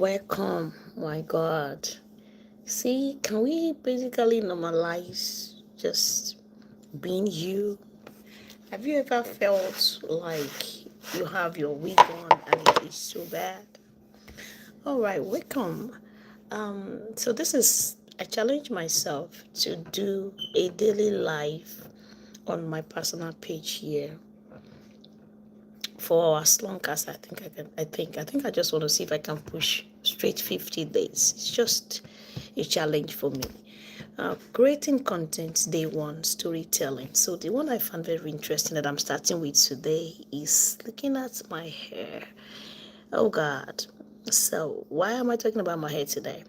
Welcome, my God. See, can we basically normalize just being you? Have you ever felt like you have your wig on and it is so bad? All right, welcome. So this is I challenge myself to do a daily life on my personal page here for as long as I think I can. I think I just want to see if I can push straight 50 days. It's just a challenge for me. Creating content day one, storytelling. So the one I found very interesting that I'm starting with today is looking at my hair. Oh God. So why am I talking about my hair today?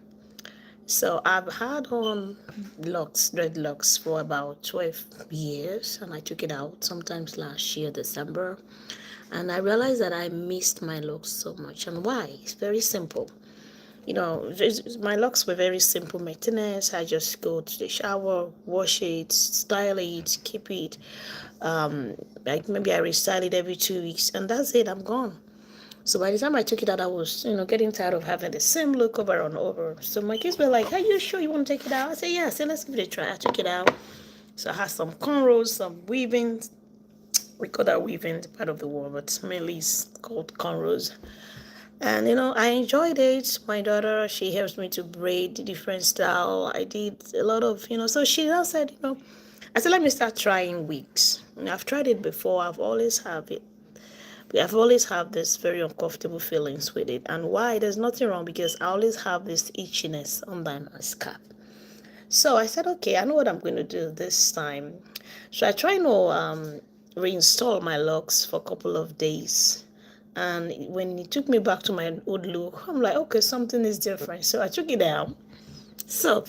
So I've had on dreadlocks for about 12 years, and I took it out sometimes last year, December. And I realized that I missed my locks so much. And why? It's very simple. My locks were very simple maintenance. I just go to the shower, wash it, style it, keep it. Like maybe I restyle it every 2 weeks, and that's it. I'm gone. So by the time I took it out, I was, getting tired of having the same look over and over. So my kids were like, "Are you sure you want to take it out?" I said, "Yeah." I said, "Let's give it a try." I took it out. So I had some cornrows, some weaving. We call that weaving part of the world, but mainly it's called cornrows. And I enjoyed it. My daughter, she helps me to braid different style. I did a lot of, so she now said, I said, let me start trying wigs. I've tried it before. I've always have this very uncomfortable feelings with it. And why? There's nothing wrong because I always have this itchiness under my scalp. So I said, okay, I know what I'm going to do this time. So I try to reinstall my locks for a couple of days. And when it took me back to my old look, I'm like, okay, something is different. So I took it out. So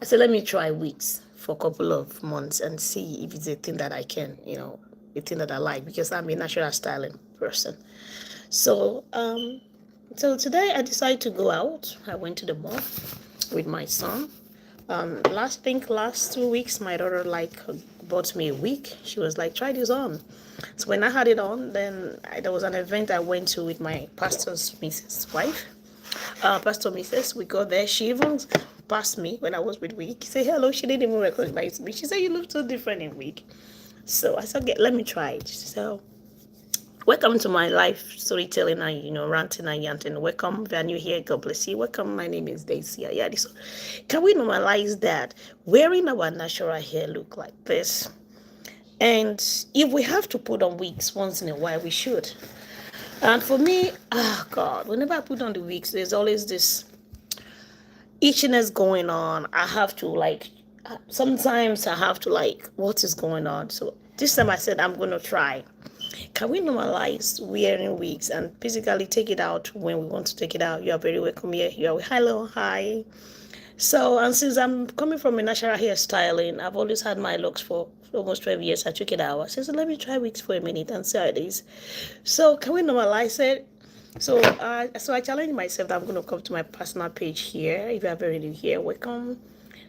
I said, let me try wigs for a couple of months and see if it's a thing that I can, a thing that I like because I'm a natural styling person. So, so today I decided to go out. I went to the mall with my son. Last 2 weeks, my daughter bought me a wig. She was like, "Try this on." So when I had it on, then there was an event I went to with my pastor's Mrs. wife. Pastor Mrs. We got there. She even passed me when I was with wig. Say hello. She didn't even recognize me. She said, "You look so different in wig." So I said, okay, let me try it. So welcome to my life storytelling and ranting and yanting. Welcome if you're new here. God bless you. Welcome. My name is Daisy Ayadi. So can we normalize that wearing our natural hair look like this? And if we have to put on wigs once in a while, we should. And for me, oh God, whenever I put on the wigs, there's always this itchiness going on. I have to sometimes I have to what is going on? So this time I said I'm gonna try. Can we normalize wearing wigs and basically take it out when we want to take it out? You are very welcome here. You are hello, hi. So, and since I'm coming from a natural hairstyling, I've always had my locks for almost 12 years. I took it out. I said, so let me try wigs for a minute and see how it is. So, can we normalize it? So I challenge myself that I'm going to come to my personal page here. If you are very new here, welcome.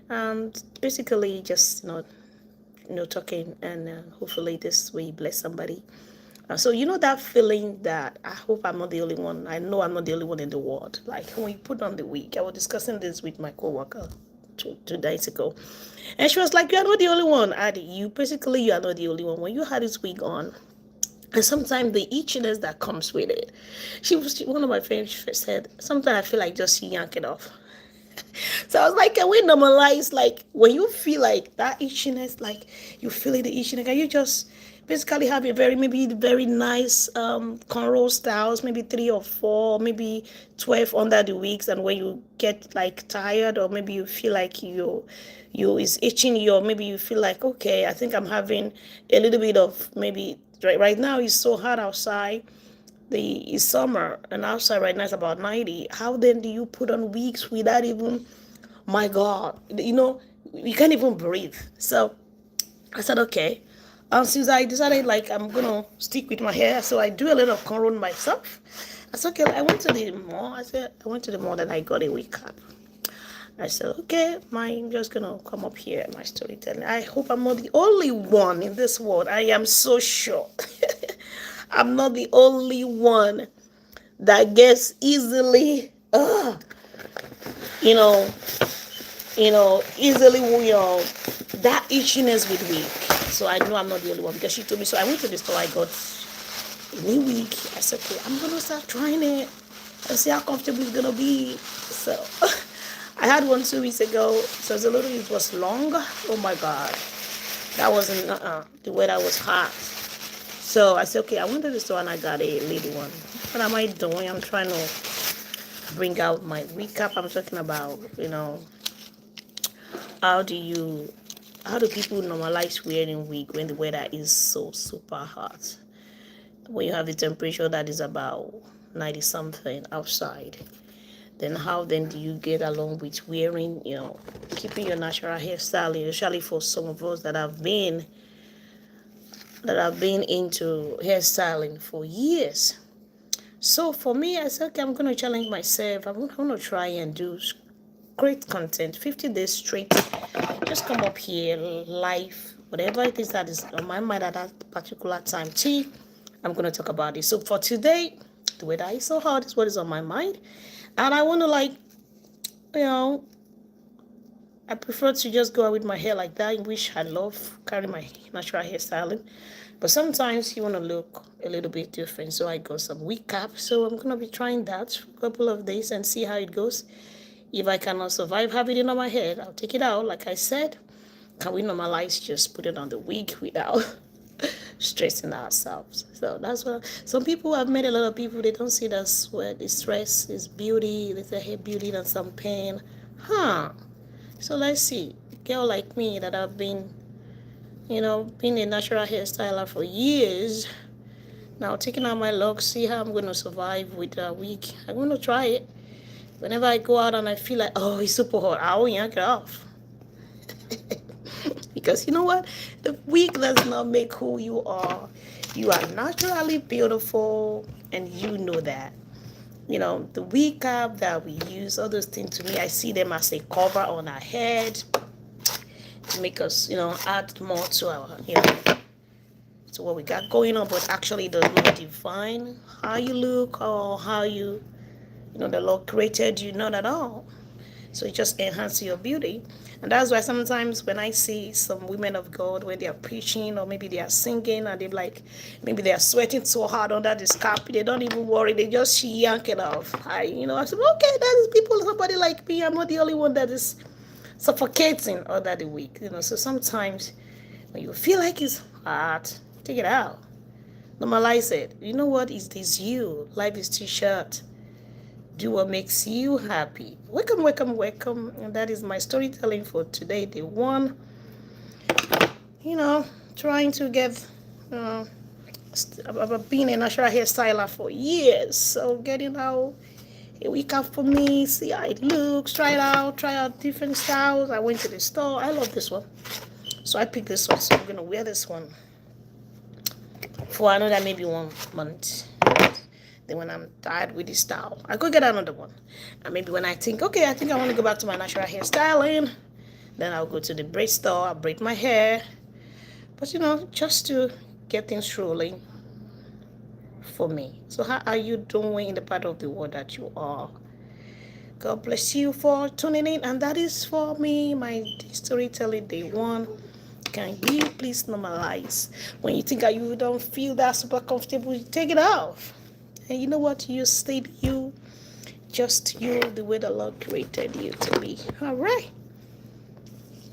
And basically, just talking, and hopefully this will bless somebody. So that feeling that I hope I'm not the only one. I know I'm not the only one in the world. Like when you put on the wig, I was discussing this with my coworker 2 days ago, and she was like, "You are not the only one, Adi. You are not the only one. When you had this wig on, and sometimes the itchiness that comes with it." One of my friends said, "Sometimes I feel like just yank it off." So I was like, can we normalize when you feel like that itchiness, like you feel it, the itchiness, can you just basically have a very nice cornrow styles, maybe 3 or 4, maybe 12 under the wigs, and when you get tired, or maybe you feel like you is itching you, or maybe you feel like, okay, I think I'm having a little bit of maybe right now it's so hot outside, it's summer, and outside right now it's about 90. How then do you put on wigs without even, my God, you can't even breathe. So I said, okay. Since I decided I'm gonna stick with my hair, so I do a little cornrow myself. I said, okay, I went to the mall. I went to the mall and I got a wig cap. I said, okay, I'm just gonna come up here, my storytelling. I hope I'm not the only one in this world. I am so sure. I'm not the only one that gets easily ugh, you know, easily, that itchiness with wig. So I know I'm not the only one because she told me. So I went to the store. I got a new wig. I said, okay, I'm gonna start trying it and see how comfortable it's gonna be. So I had one 2 weeks ago. So it's a little. It was long. Oh my god, that wasn't the weather was hot. So I said, okay, I went to the store and I got a little one. What am I doing? I'm trying to bring out my recap. I'm talking about, how do you, how do people normalize wearing wig when the weather is so super hot? When you have the temperature that is about 90 something outside, then how then do you get along with wearing, keeping your natural hairstyle, especially for some of us that have been into hairstyling for years. So for me, I said, okay, I'm going to challenge myself. I'm going to try and do great content, 50 days straight. Just come up here, live, whatever it is that is on my mind at that particular time. I'm going to talk about it. So for today, the weather is so hot is what is on my mind. And I want to you know, I prefer to just go out with my hair like that, in which I love carrying my natural hairstyling. But sometimes you want to look a little bit different. So I got some wig cap. So I'm going to be trying that for a couple of days and see how it goes. If I cannot survive having it on my head, I'll take it out. Like I said, can we normalize just put it on the wig without stressing ourselves? So that's what some people have met. A lot of people, they don't see that sweat, the stress is beauty. They say, hey, beauty and some pain. So let's see. Girl like me that I've been, being a natural hairstyler for years. Now taking out my locks, see how I'm going to survive with a wig. I'm going to try it. Whenever I go out and I feel like, oh, it's super hot, I will yank it off. Because you know what? The wig does not make who you are. You are naturally beautiful, and you know that. The wig cap that we use, all those things, to me, I see them as a cover on our head to make us, add more to our, to what we got going on, but actually it does not define how you look or how the Lord created you, not at all. So it just enhances your beauty. And that's why sometimes when I see some women of God, when they are preaching or maybe they are singing and they're like, maybe they are sweating so hard under the scalp, they don't even worry, they just yank it off. I said, okay, that is people, somebody like me. I'm not the only one that is suffocating under the week. So sometimes when you feel like it's hot, take it out. Normalize it. You know what? Is this you? Life is too short. Do what makes you happy. Welcome, welcome, welcome. And that is my storytelling for today, day one. Trying to get, I've been a natural hairstyler for years. So getting out a week out for me, see how it looks, try out different styles. I went to the store. I love this one. So I picked this one. So I'm going to wear this one for another maybe 1 month. Then when I'm tired with this style, I could get another one. And maybe when I think, okay, I think I want to go back to my natural hairstyling, then I'll go to the braid store, I'll braid my hair. But just to get things rolling for me. So how are you doing in the part of the world that you are? God bless you for tuning in. And that is for me, my storytelling day one. Can you please normalize? When you think that you don't feel that super comfortable, take it off. And you know what? You stayed you, just you, the way the Lord created you to be. All right.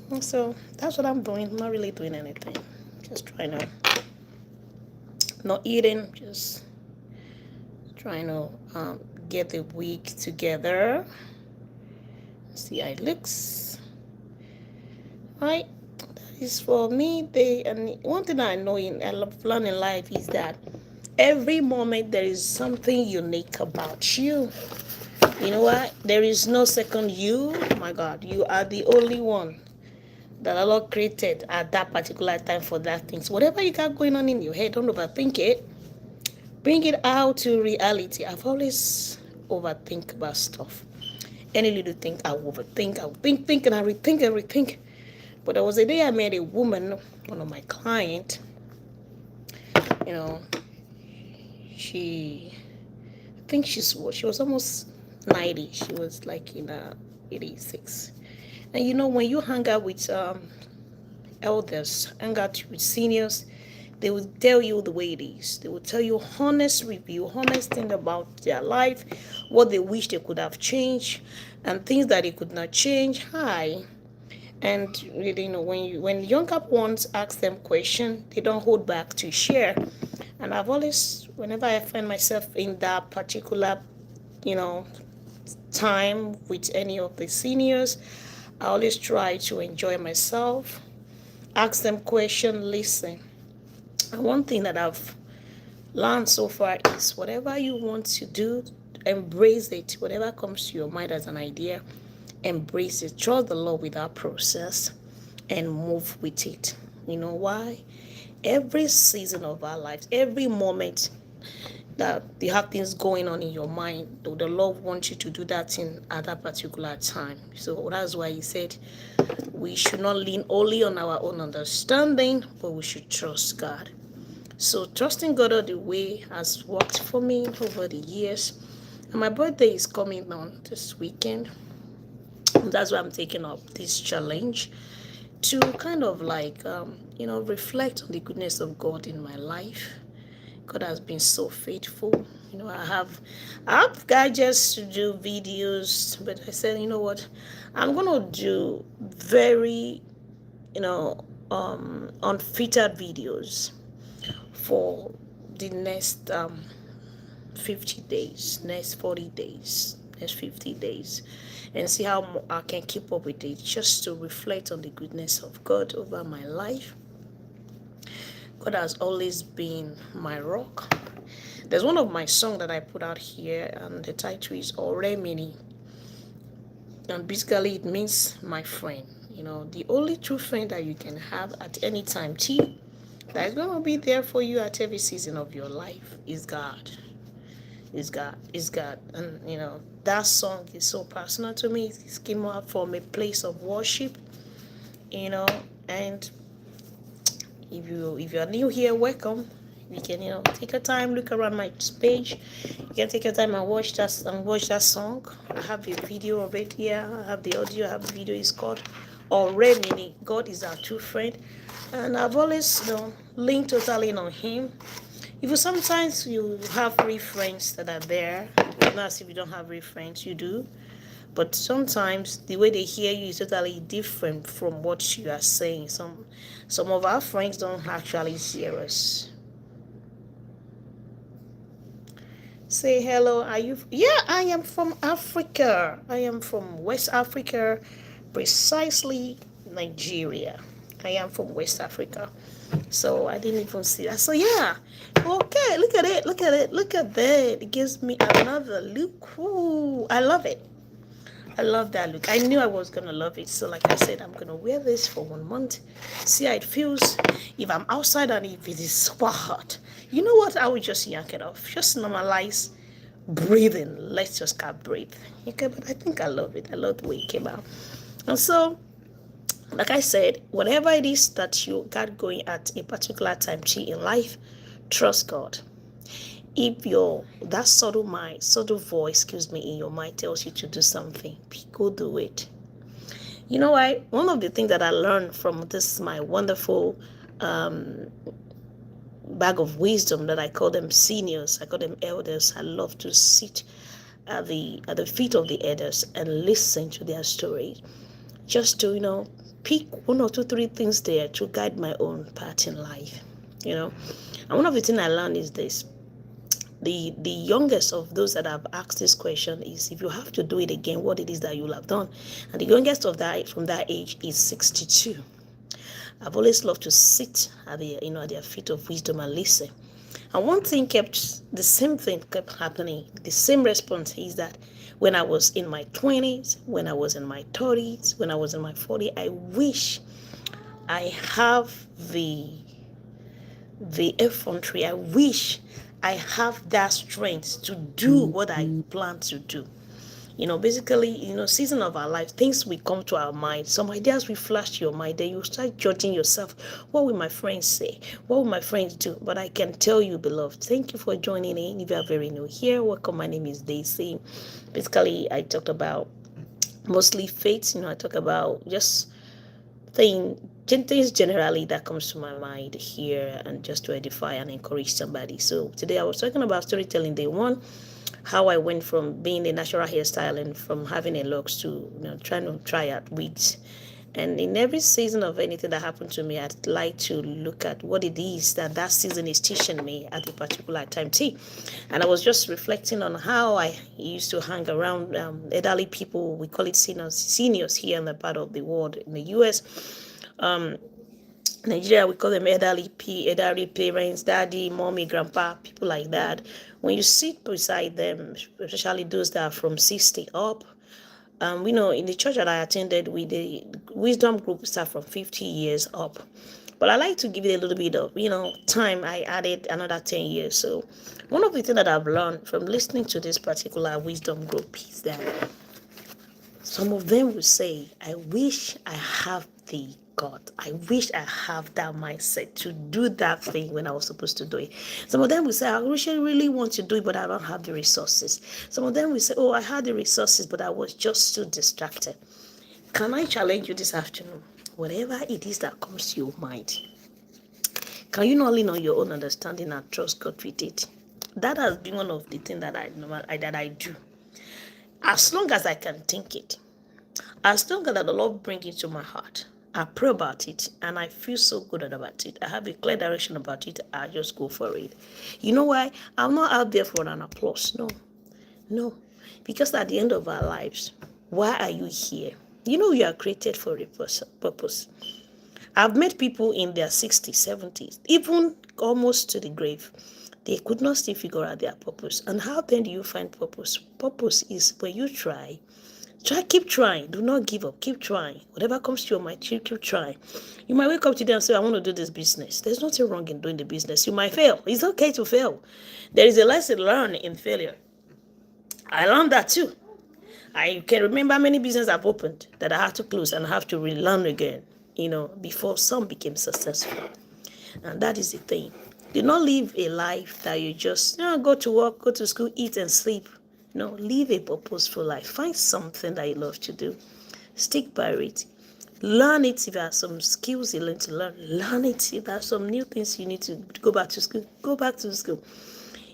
And so that's what I'm doing. I'm not really doing anything. Just trying to, not eating, just trying to get the week together. See how it looks. All right. That is for me. And one thing I know I love learning life is that every moment there is something unique about you. You know what? There is no second you. Oh my God, you are the only one that the Lord created at that particular time for that thing. So whatever you got going on in your head, don't overthink it. Bring it out to reality. I've always overthink about stuff. Any little thing, I will overthink. I will think, and I rethink and rethink. But there was a day I met a woman, one of my clients. She was almost 90. She was like in 86. And you know, when you hang out with elders, hang out with seniors, they will tell you the way it is. They will tell you honest review, honest thing about their life, what they wish they could have changed, and things that they could not change. Hi. And really, you know, when younger ones ask them question, they don't hold back to share. And I've always, whenever I find myself in that particular, you know, time with any of the seniors, I always try to enjoy myself, ask them question, listen. And one thing that I've learned so far is whatever you want to do, embrace it. Whatever comes to your mind as an idea, embrace it. Trust the Lord with that process and move with it. You know why? Every season of our lives, every moment that you have things going on in your mind, the Lord wants you to do that thing at that particular time. So that's why He said we should not lean only on our own understanding, but we should trust God. So trusting God all the way has worked for me over the years. And my birthday is coming on this weekend. That's why I'm taking up this challenge to kind of like, reflect on the goodness of God in my life. God has been so faithful. You know, I have gadgets to do videos, but I said, you know what, I'm gonna do very, unfiltered videos for the next 50 days, next 40 days, next 50 days, and see how I can keep up with it, just to reflect on the goodness of God over my life. God has always been my rock. There's one of my songs that I put out here, and the title is Oremini. And basically it means my friend. You know, the only true friend that you can have at any time, that is going to be there for you at every season of your life is God. Is God. Is God. And, you know, that song is so personal to me. It came out from a place of worship, you know, and if you're new here, welcome. You can, take your time, look around my page. You can take your time and watch that song. I have a video of it here. I have the audio, I have the video. It's called Oremini. God is our true friend. And I've always, leaned totally on Him. Sometimes you have real friends that are there. Not as if you don't have real friends, you do. But sometimes the way they hear you is totally different from what you are saying. Some of our friends don't actually hear us. Say hello. Are you? Yeah, I am from Africa. I am from West Africa, precisely Nigeria. I am from West Africa. So I didn't even see that. So yeah. Okay, look at it. Look at it. Look at that. It gives me another look. Ooh, I love it. I love that look. I knew I was going to love it. So like I said, I'm going to wear this for 1 month. See how it feels. If I'm outside and if it is super hot, you know what? I will just yank it off. Just normalize breathing. Let's just start breathe. Okay, but I think I love it. I love the way it came out. And so, like I said, whatever it is that you got going at a particular time in life, trust God. If that subtle voice, in your mind tells you to do something, go do it. You know why? One of the things that I learned from this, my wonderful bag of wisdom, that I call them seniors, I call them elders. I love to sit at the feet of the elders and listen to their stories, just to pick 1 or 2, 3 things there to guide my own path in life. And one of the things I learned is this. The youngest of those that have asked this question is, if you have to do it again, what it is that you'll have done. And the youngest of that from that age is 62. I've always loved to sit at their feet of wisdom and listen. And the same thing kept happening. The same response is that when I was in my 20s, when I was in my 30s, when I was in my 40s, I wish I have the effrontery. I wish I have that strength to do what I plan to do. Basically, season of our life, things will come to our mind. Some ideas will flash to your mind. Then you start judging yourself. What will my friends say? What will my friends do? But I can tell you, beloved, thank you for joining in. If you are very new here, welcome. My name is Daisy. Basically, I talked about mostly faith. I talk about just things generally that comes to my mind here, and just to edify and encourage somebody. So today I was talking about storytelling day one, how I went from being a natural hairstyle and from having a locks to trying to try out wigs. And in every season of anything that happened to me, I'd like to look at what it is that season is teaching me at a particular time T. And I was just reflecting on how I used to hang around elderly people. We call it seniors here in the part of the world. In the US, Nigeria, we call them elderly parents, daddy, mommy, grandpa, people like that. When you sit beside them, especially those that are from 60 up, in the church that I attended, with the wisdom group start from 50 years up. But I like to give it a little bit of, time. I added another 10 years. So one of the things that I've learned from listening to this particular wisdom group is that some of them will say, I wish I have the God. I wish I have that mindset to do that thing when I was supposed to do it. Some of them will say, I really want to do it, but I don't have the resources. Some of them will say, I had the resources, but I was just too distracted. Can I challenge you this afternoon? Whatever it is that comes to your mind, can you not lean on your own understanding and trust God with it? That has been one of the things that I do. As long as I can think it, as long as the Lord brings it to my heart, I pray about it and I feel so good about it. I have a clear direction about it. I just go for it. You know why? I'm not out there for an applause. No. Because at the end of our lives, why are you here? You are created for a purpose. I've met people in their 60s, 70s, even almost to the grave. They could not still figure out their purpose. And how then do you find purpose? Purpose is when you try, keep trying. Do not give up. Keep trying. Whatever comes to your mind, keep trying. You might wake up today and say, I want to do this business. There's nothing wrong in doing the business. You might fail. It's okay to fail. There is a lesson learned in failure. I learned that too. I can remember many businesses I've opened that I had to close and I have to relearn again, before some became successful. And that is the thing. Do not live a life that you just go to work, go to school, eat and sleep. No, live a purposeful life. Find something that you love to do. Stick by it. Learn it. If there are some skills you learn to learn it. If there are some new things you need to go back to school, go back to school.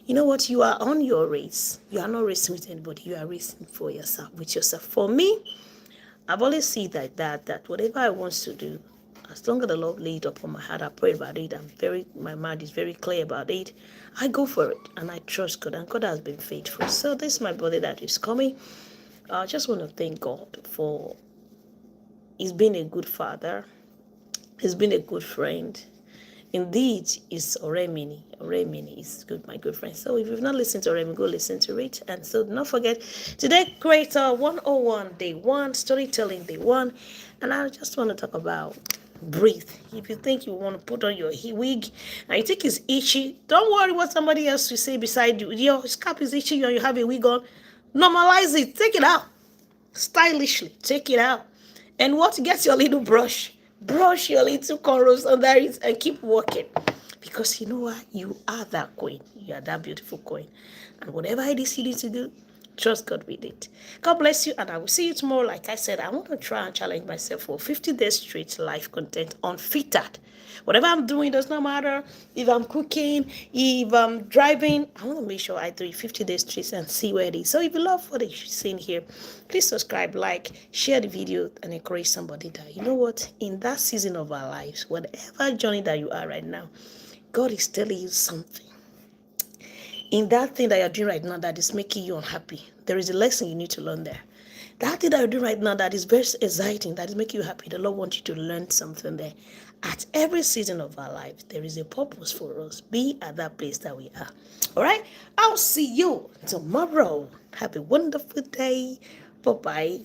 You know what? You are on your race. You are not racing with anybody. You are racing for yourself, with yourself. For me, I've always seen that whatever I want to do, as long as the Lord laid upon my heart, I pray about it. My mind is very clear about it. I go for it and I trust God, and God has been faithful. So this is my brother that is coming. I just want to thank God for He's been a good father. He's been a good friend. Indeed, it's Oremini. Oremini is good, my good friend. So if you've not listened to Oremini, go listen to it. And so do not forget, today, Creator 101, day one, storytelling day one. And I just want to talk about breathe. If you think you want to put on your wig and you think it's itchy, don't worry what somebody else will say beside you. Your scalp is itchy and you have a wig on. Normalize it. Take it out. Stylishly. Take it out. And what? Get your little brush. Brush your little cornrows under it and keep working. Because you know what? You are that queen. You are that beautiful queen. And whatever it is you need to do, trust God with it. God bless you, and I will see you tomorrow. Like I said, I want to try and challenge myself for 50 days straight live content unfiltered. Whatever I'm doing does not matter. If I'm cooking, if I'm driving, I want to make sure I do it 50 days straight and see where it is. So if you love what you're seeing here, please subscribe, like, share the video, and encourage somebody that, you know what, in that season of our lives, whatever journey that you are right now, God is telling you something. In that thing that you're doing right now that is making you unhappy, there is a lesson you need to learn there. That thing that you're doing right now that is very exciting, that is making you happy, the Lord wants you to learn something there. At every season of our life, there is a purpose for us. Be at that place that we are. All right? I'll see you tomorrow. Have a wonderful day. Bye-bye.